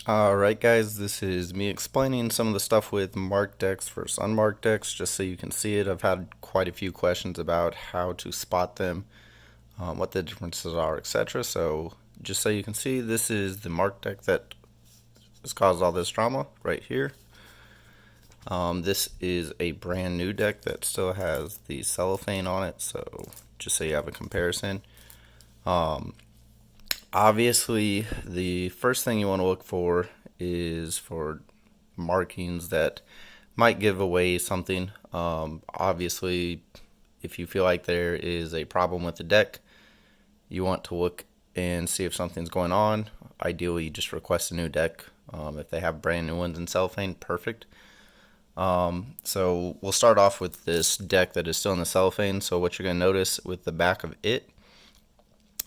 Alright guys, this is me explaining some of the stuff with marked decks versus unmarked decks, just so you can see it. I've had quite a few questions about how to spot them, what the differences are, etc. So just so you can see, this is the marked deck that has caused all this drama right here. This is a brand new deck that still has the cellophane on it, so just so you have a comparison. Obviously, the first thing you want to look for is for markings that might give away something. Obviously, if you feel like there is a problem with the deck, you want to look and see if something's going on. Ideally, just request a new deck. If they have brand new ones in cellophane, perfect. So we'll start off with this deck that is still in the cellophane. So what you're going to notice with the back of it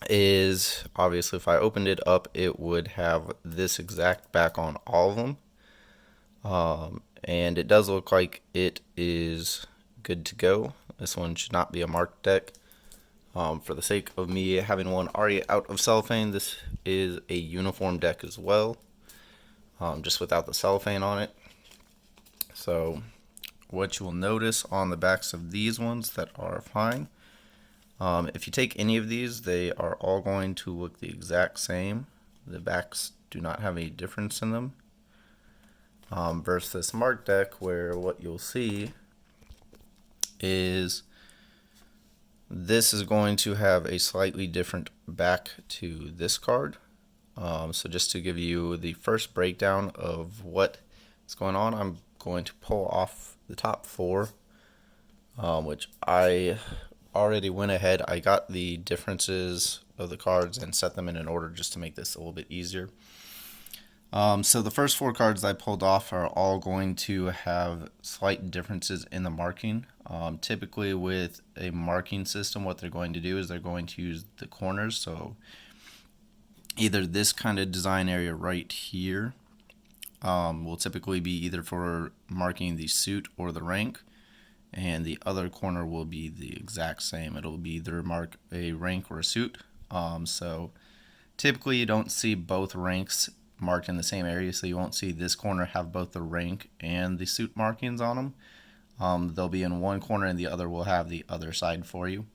is, obviously, if I opened it up, it would have this exact back on all of them. And it does look like it is good to go. This one should not be a marked deck. For the sake of me having one already out of cellophane, this is a uniform deck as well, just without the cellophane on it. So what you will notice on the backs of these ones that are fine, if you take any of these, they are all going to look the exact same. The backs do not have any difference in them. Versus this marked deck, where what you'll see is this is going to have a slightly different back to this card. So just to give you the first breakdown of what is going on, I'm going to pull off the top four, which I already went ahead. I got the differences of the cards and set them in an order just to make this a little bit easier. So the first four cards I pulled off are all going to have slight differences in the marking. Typically with a marking system, what they're going to do is they're going to use the corners. So either this kind of design area right here will typically be either for marking the suit or the rank, and the other corner will be the exact same. It'll be either mark a rank or a suit. So typically you don't see both ranks marked in the same area, so you won't see this corner have both the rank and the suit markings on them. They'll be in one corner and the other will have the other side for you.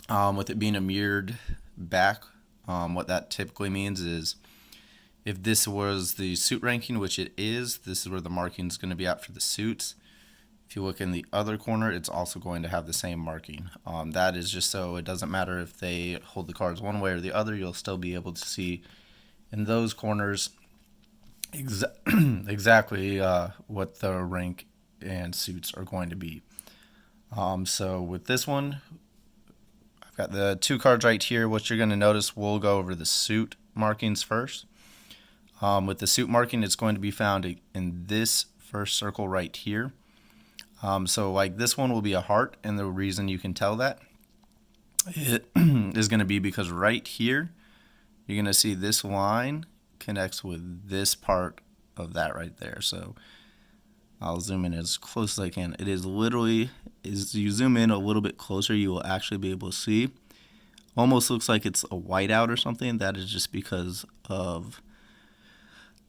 With it being a mirrored back, what that typically means is if this was the suit ranking, which it is, this is where the marking is going to be at for the suits. If you look in the other corner, it's also going to have the same marking. That is just so it doesn't matter if they hold the cards one way or the other, you'll still be able to see in those corners exactly what the rank and suits are going to be. So with this one, I've got the two cards right here. What you're going to notice, we'll go over the suit markings first. With the suit marking, it's going to be found in this first circle right here. So like this one will be a heart, and the reason you can tell that it is going to be because right here you're going to see this line connects with this part of that right there. So I'll zoom in as close as I can. It is literally, as you zoom in a little bit closer, you will actually be able to see. Almost looks like it's a whiteout or something. That is just because of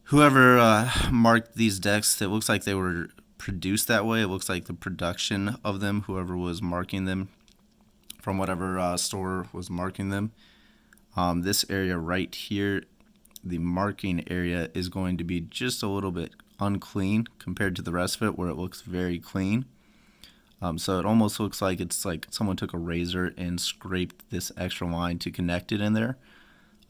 whoever marked these decks. It looks like they were produced that way. It looks like the production of them, whoever was marking them from whatever store was marking them. This area right here, the marking area, is going to be just a little bit unclean compared to the rest of it, where it looks very clean. So it almost looks like it's like someone took a razor and scraped this extra line to connect it in there.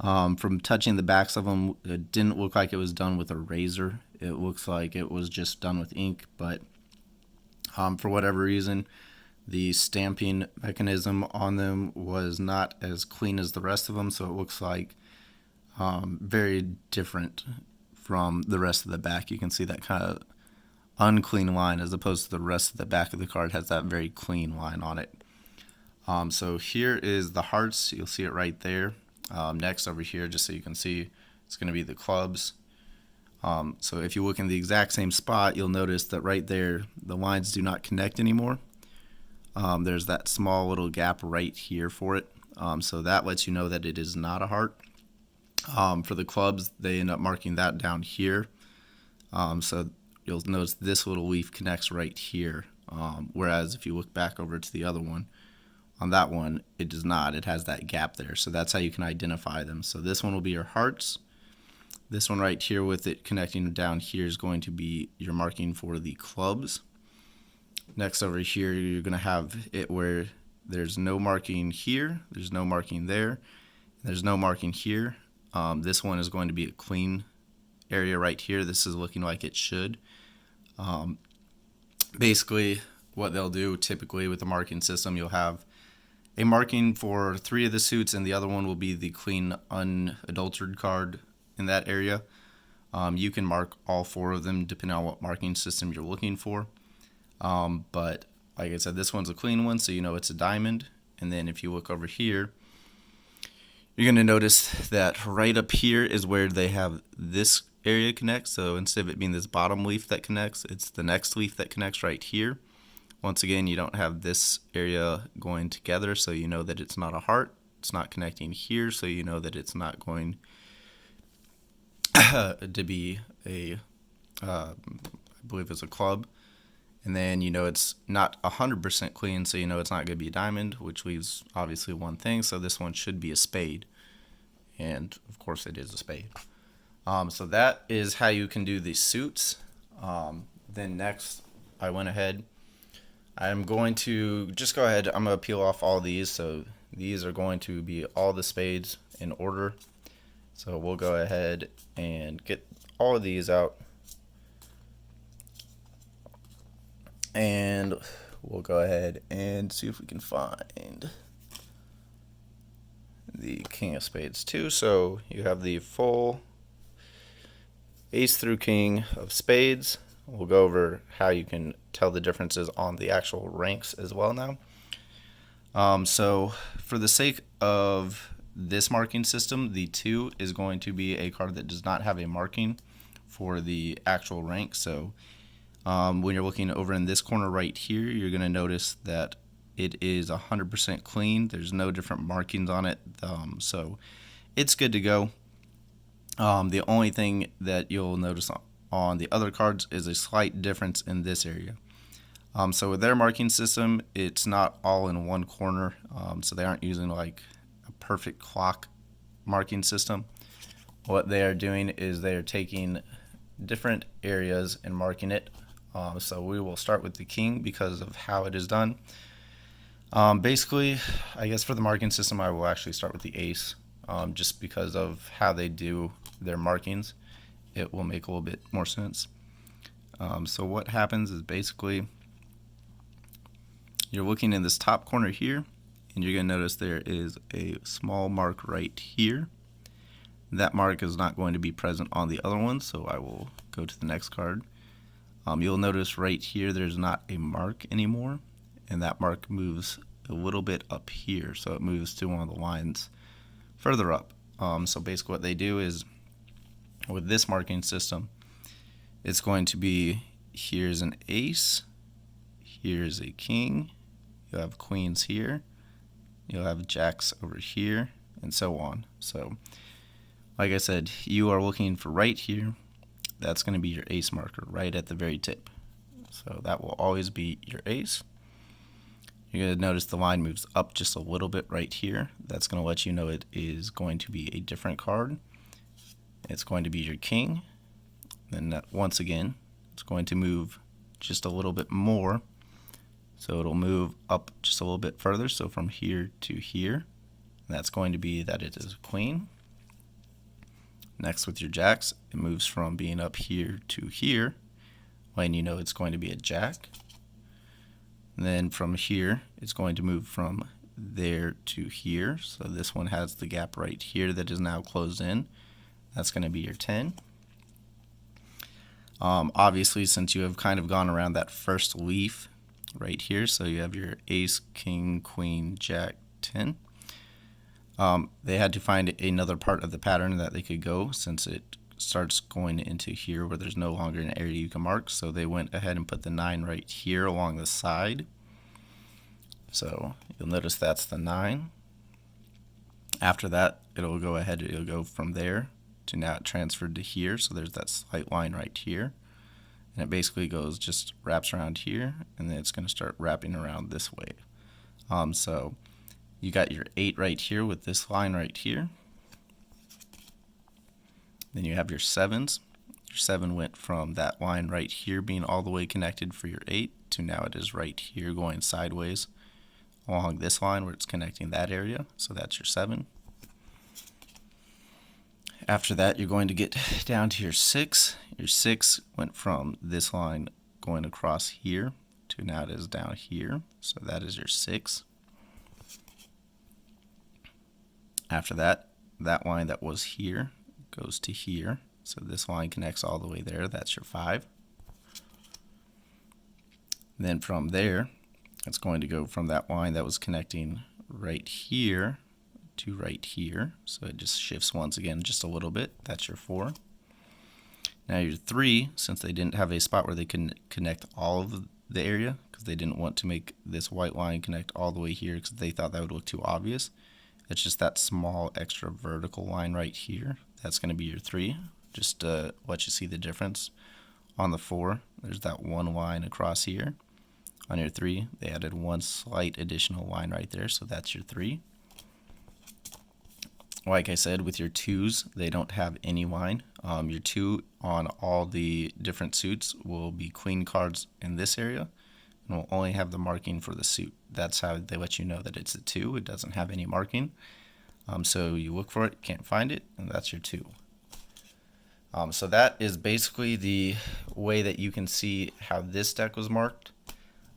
From touching the backs of them, it didn't look like it was done with a razor. It looks like it was just done with ink, but for whatever reason, the stamping mechanism on them was not as clean as the rest of them, so it looks like very different from the rest of the back. You can see that kind of unclean line as opposed to the rest of the back of the card has that very clean line on it. So here is the hearts. You'll see it right there. Next over here, just so you can see, it's going to be the clubs. So if you look in the exact same spot, you'll notice that right there, the lines do not connect anymore. There's that small little gap right here for it. So that lets you know that it is not a heart. For the clubs, they end up marking that down here. So you'll notice this little leaf connects right here. Whereas if you look back over to the other one, on that one, it does not. It has that gap there. So that's how you can identify them. So this one will be your hearts. This one right here with it connecting down here is going to be your marking for the clubs. Next over here, you're going to have it where there's no marking here, there's no marking there, there's no marking here. This one is going to be a clean area right here. This is looking like it should. Basically, what they'll do typically with the marking system, you'll have a marking for 3 of the suits, and the other one will be the clean unadulterated card in that area. You can mark all 4 of them depending on what marking system you're looking for. But like I said, this one's a clean one, so you know it's a diamond. And then if you look over here, you're going to notice that right up here is where they have this area connect. So instead of it being this bottom leaf that connects, it's the next leaf that connects right here. Once again, you don't have this area going together, so you know that it's not a heart. It's not connecting here, so you know that it's not going to be a, I believe it's a club. And then you know it's not 100% clean, so you know it's not going to be a diamond, which leaves obviously one thing. So this one should be a spade, and of course it is a spade. So that is how you can do the suits. Then next, I went ahead. I'm going to just go ahead. I'm going to peel off all these. So these are going to be all the spades in order. So we'll go ahead and get all of these out. And we'll go ahead and see if we can find the King of Spades too. So you have the full Ace through King of Spades. We'll go over how you can tell the differences on the actual ranks as well now. So for the sake of this marking system, the 2 is going to be a card that does not have a marking for the actual rank. So when you're looking over in this corner right here, you're going to notice that it is 100% clean. There's no different markings on it, so it's good to go. The only thing that you'll notice on the other cards is a slight difference in this area. So with their marking system, it's not all in one corner, so they aren't using like a perfect clock marking system. What they are doing is they are taking different areas and marking it. So we will start with the king because of how it is done. Basically, I guess for the marking system, I will actually start with the ace, just because of how they do their markings. It will make a little bit more sense. So what happens is basically you're looking in this top corner here, and you're going to notice there is a small mark right here. That mark is not going to be present on the other one, so I will go to the next card. You'll notice right here there's not a mark anymore, and that mark moves a little bit up here, so it moves to one of the lines further up. So basically what they do is, with this marking system, it's going to be, here's an ace, here's a king, you'll have queens here, you'll have jacks over here, and so on. So like I said, you are looking for right here. That's going to be your ace marker right at the very tip. So that will always be your ace. You're going to notice the line moves up just a little bit right here. That's going to let you know it is going to be a different card. It's going to be your king. Then once again, it's going to move just a little bit more. So it'll move up just a little bit further. So from here to here. That's going to be that it is a queen. Next with your jacks, it moves from being up here to here, when you know it's going to be a jack. And then from here, it's going to move from there to here. So this one has the gap right here that is now closed in. That's going to be your 10. Obviously, since you have kind of gone around that first leaf right here, so you have your ace, king, queen, jack, 10. They had to find another part of the pattern that they could go, since it starts going into here where there's no longer an area you can mark. So they went ahead and put the 9 right here along the side. So you'll notice that's the 9. After that, it'll go from there to now it transferred to here. So there's that slight line right here. And it basically just wraps around here, and then it's going to start wrapping around this way. So you got your 8 right here with this line right here. Then you have your 7s. Your 7 went from that line right here being all the way connected for your 8 to now it is right here going sideways along this line where it's connecting that area. So that's your 7. After that, you're going to get down to your 6. Your 6 went from this line going across here to now it is down here. So that is your 6. After that, that line that was here goes to here. So this line connects all the way there. That's your 5. Then from there, it's going to go from that line that was connecting right here to right here. So it just shifts once again just a little bit. That's your 4. Now your 3, since they didn't have a spot where they can connect all of the area, because they didn't want to make this white line connect all the way here because they thought that would look too obvious. It's just that small extra vertical line right here. That's going to be your 3. Just to let you see the difference. On the 4, there's that one line across here. On your 3, they added one slight additional line right there, so that's your 3. Like I said, with your 2s, they don't have any line. Your 2 on all the different suits will be queen cards in this area, and will only have the marking for the suit. That's how they let you know that it's a 2. It doesn't have any marking. So you look for it, can't find it, and that's your 2. So that is basically the way that you can see how this deck was marked.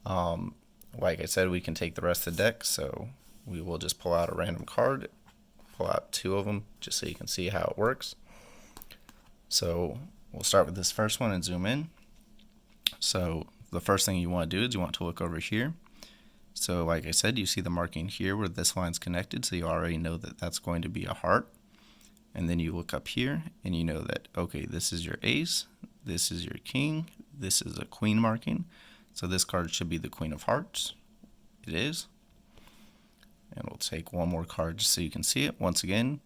Like I said, we can take the rest of the deck, so we will just pull out a random card, pull out 2 of them just so you can see how it works. So we'll start with this first one and zoom in. So the first thing you want to do is you want to look over here. So like I said, you see the marking here where this line's connected, so you already know that that's going to be a heart. And then you look up here and you know that, okay, this is your ace, this is your king, this is a queen marking. So this card should be the Queen of Hearts. It is. And we'll take one more card just so you can see it. Once again,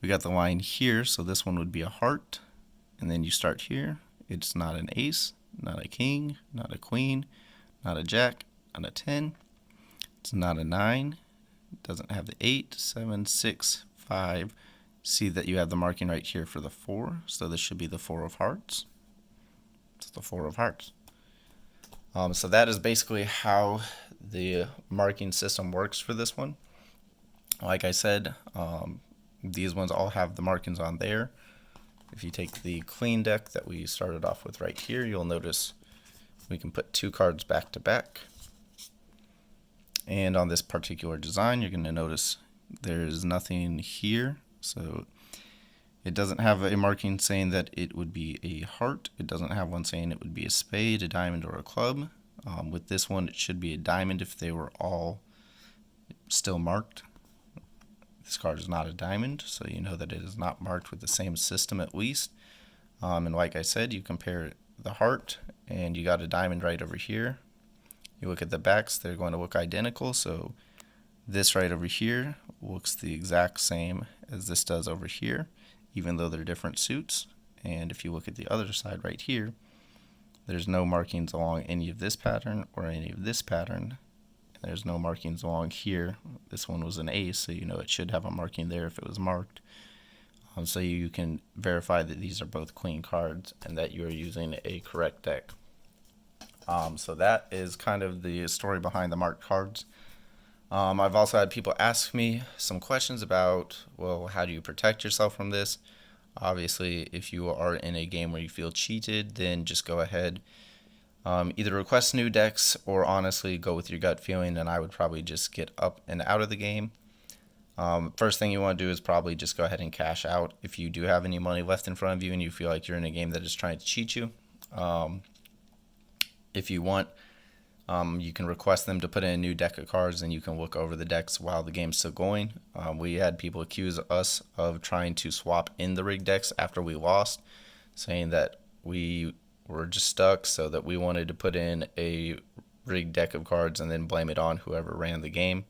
we got the line here, so this one would be a heart. And then you start here. It's not an ace, not a king, not a queen, not a jack, not a 10. It's not a 9. It doesn't have the 8, 7, 6, 5. See that you have the marking right here for the 4. So this should be the 4 of hearts. It's the 4 of hearts. So that is basically how the marking system works for this one. Like I said, these ones all have the markings on there. If you take the clean deck that we started off with right here, you'll notice we can put 2 cards back to back. And on this particular design, you're going to notice there's nothing here. So it doesn't have a marking saying that it would be a heart. It doesn't have one saying it would be a spade, a diamond, or a club. With this one, it should be a diamond if they were all still marked. This card is not a diamond, so you know that it is not marked with the same system at least. And like I said, you compare the heart, and you got a diamond right over here. You look at the backs, they're going to look identical, so this right over here looks the exact same as this does over here, even though they're different suits. And if you look at the other side right here, there's no markings along any of this pattern or any of this pattern. There's no markings along here. This one was an ace, so you know it should have a marking there if it was marked. So you can verify that these are both queen cards and that you are using a correct deck. So that is kind of the story behind the marked cards. I've also had people ask me some questions about, well, how do you protect yourself from this? Obviously, if you are in a game where you feel cheated, then just go ahead, either request new decks or honestly go with your gut feeling, and I would probably just get up and out of the game. First thing you want to do is probably just go ahead and cash out if you do have any money left in front of you and you feel like you're in a game that is trying to cheat you. If you want, you can request them to put in a new deck of cards, and you can look over the decks while the game's still going. We had people accuse us of trying to swap in the rigged decks after we lost, saying that we were just stuck, so that we wanted to put in a rigged deck of cards and then blame it on whoever ran the game.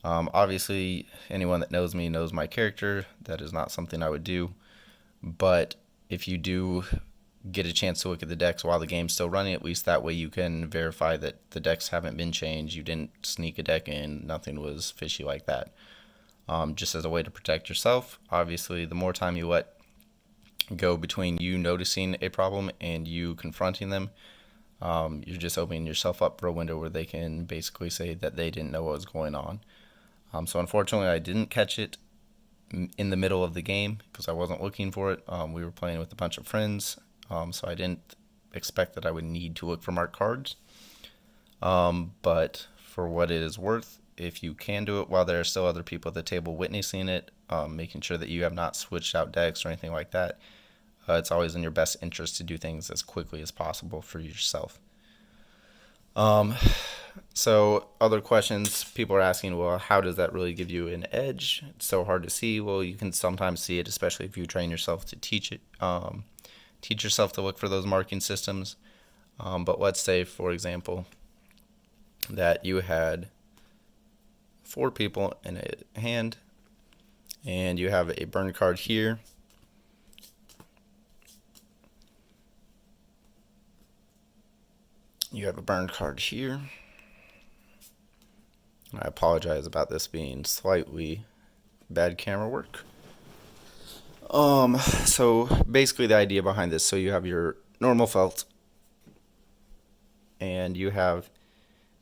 Obviously, anyone that knows me knows my character. That is not something I would do. But if you do get a chance to look at the decks while the game's still running, at least that way you can verify that the decks haven't been changed. You didn't sneak a deck in. Nothing was fishy like that. Just as a way to protect yourself. Obviously, the more time you let go between you noticing a problem and you confronting them, you're just opening yourself up for a window where they can basically say that they didn't know what was going on. So unfortunately, I didn't catch it in the middle of the game because I wasn't looking for it. We were playing with a bunch of friends, so I didn't expect that I would need to look for marked cards. But for what it is worth, if you can do it while there are still other people at the table witnessing it, making sure that you have not switched out decks or anything like that, it's always in your best interest to do things as quickly as possible for yourself. So other questions people are asking, well, how does that really give you an edge? It's so hard to see. Well, you can sometimes see it, especially if you train yourself to teach it. Teach yourself to look for those marking systems. But let's say, for example, that you had 4 people in a hand, and you have a burn card here. You have a burn card here. I apologize about this being slightly bad camera work. So basically the idea behind this, so you have your normal felt, and you have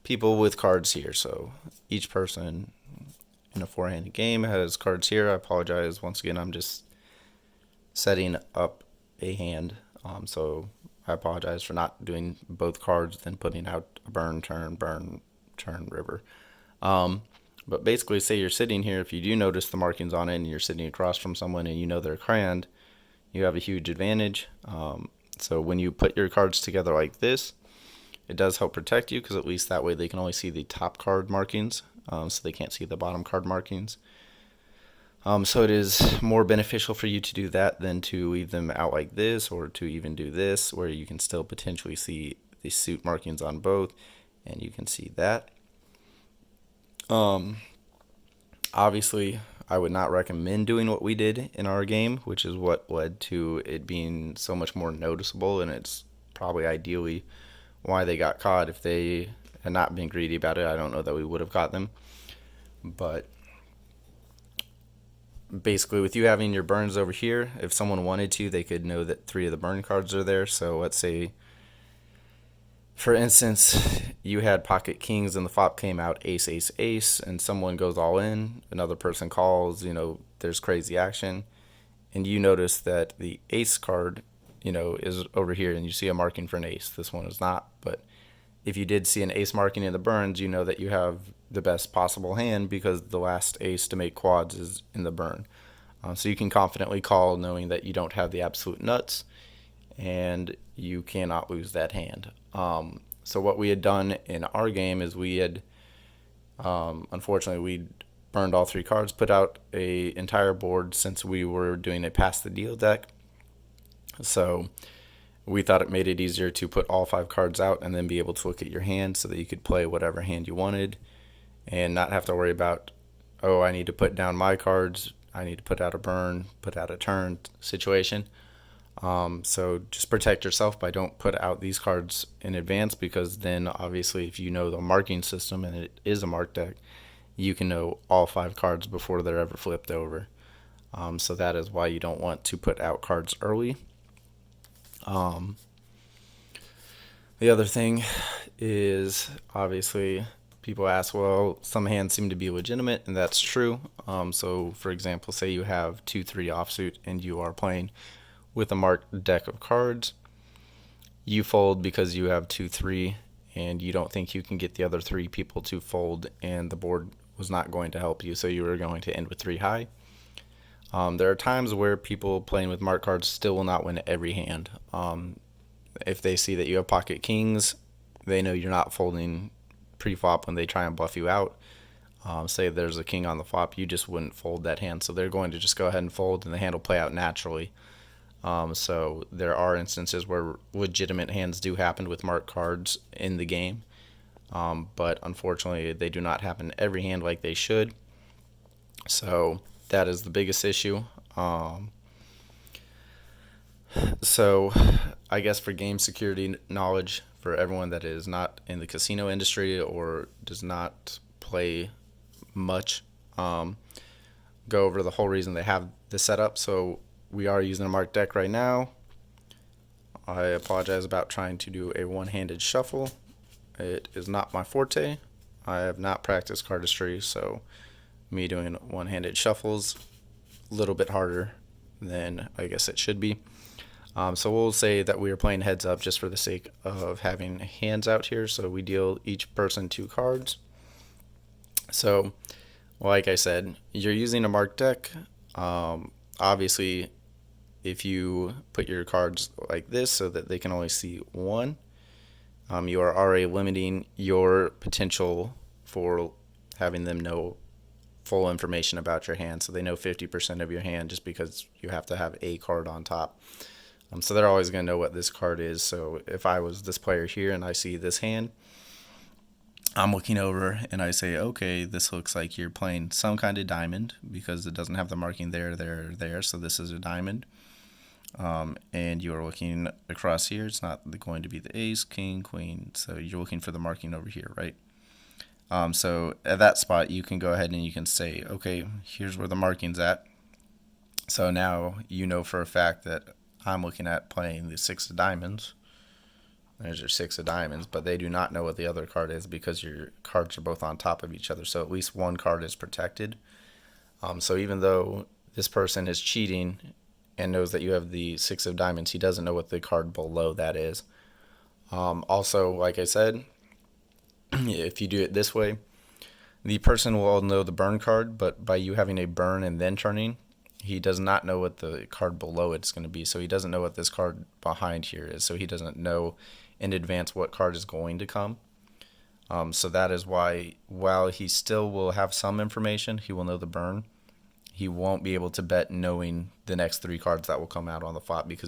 people with cards here. So each person in a 4-handed game has cards here. I apologize once again. I'm just setting up a hand. So I apologize for not doing both cards, then putting out a burn, turn, river. But basically, say you're sitting here, if you do notice the markings on it and you're sitting across from someone and you know they're crayoned, you have a huge advantage. So when you put your cards together like this, it does help protect you because at least that way they can only see the top card markings, so they can't see the bottom card markings. So it is more beneficial for you to do that than to leave them out like this, or to even do this, where you can still potentially see the suit markings on both, and you can see that. Obviously, I would not recommend doing what we did in our game, which is what led to it being so much more noticeable, and it's probably ideally why they got caught. If they had not been greedy about it, I don't know that we would have caught them. But basically, with you having your burns over here, if someone wanted to, they could know that 3 of the burn cards are there. So let's say, for instance, you had pocket kings and the flop came out ace, ace, ace, and someone goes all in, another person calls, there's crazy action, and you notice that the ace card, is over here, and you see a marking for an ace. This one is not, but if you did see an ace marking in the burns, you know that you have the best possible hand because the last ace to make quads is in the burn. So you can confidently call knowing that you don't have the absolute nuts and you cannot lose that hand. So what we had done in our game is we had, unfortunately, we burned all 3 cards, put out a entire board since we were doing a pass the deal deck. So we thought it made it easier to put all 5 cards out and then be able to look at your hand so that you could play whatever hand you wanted and not have to worry about, oh, I need to put down my cards, I need to put out a burn, put out a turn situation. So just protect yourself by don't put out these cards in advance, because then obviously if you know the marking system and it is a marked deck, you can know all 5 cards before they're ever flipped over. So that is why you don't want to put out cards early. The other thing is, obviously, people ask, well, some hands seem to be legitimate, and that's true. So, for example, say you have 2-3 offsuit and you are playing with a marked deck of cards. You fold because you have 2-3 and you don't think you can get the other 3 people to fold, and the board was not going to help you, so you were going to end with 3 high. There are times where people playing with marked cards still will not win every hand. If they see that you have pocket kings, they know you're not folding pre-flop when they try and bluff you out. Say there's a king on the flop, you just wouldn't fold that hand, so they're going to just go ahead and fold, and the hand will play out naturally. So there are instances where legitimate hands do happen with marked cards in the game. but unfortunately they do not happen every hand like they should. So that is the biggest issue. So I guess for game security knowledge for everyone that is not in the casino industry or does not play much, go over the whole reason they have this set up. So we are using a marked deck right now. I apologize about trying to do a one-handed shuffle. It is not my forte. I have not practiced cardistry, so me doing one-handed shuffles a little bit harder than I guess it should be. So we'll say that we are playing heads up just for the sake of having hands out here. So we deal each person 2 cards. So, like I said, you're using a marked deck. Obviously, if you put your cards like this so that they can only see one, you are already limiting your potential for having them know full information about your hand. So they know 50% of your hand just because you have to have a card on top. So they're always going to know what this card is. So if I was this player here and I see this hand, I'm looking over and I say, okay, this looks like you're playing some kind of diamond because it doesn't have the marking there. So this is a diamond. And you're looking across here. It's not going to be the ace, king, queen. So you're looking for the marking over here, right? So at that spot, you can go ahead and you can say, okay, here's where the marking's at. So now you know for a fact that I'm looking at playing the 6 of diamonds. There's your 6 of diamonds, but they do not know what the other card is because your cards are both on top of each other. So at least one card is protected. So even though this person is cheating and knows that you have the 6 of diamonds, he doesn't know what the card below that is. Also, like I said, if you do it this way, the person will all know the burn card, but by you having a burn and then turning, he does not know what the card below it's going to be. So he doesn't know what this card behind here is. So he doesn't know in advance what card is going to come. So that is why, while he still will have some information, he will know the burn. He won't be able to bet knowing the next 3 cards that will come out on the flop because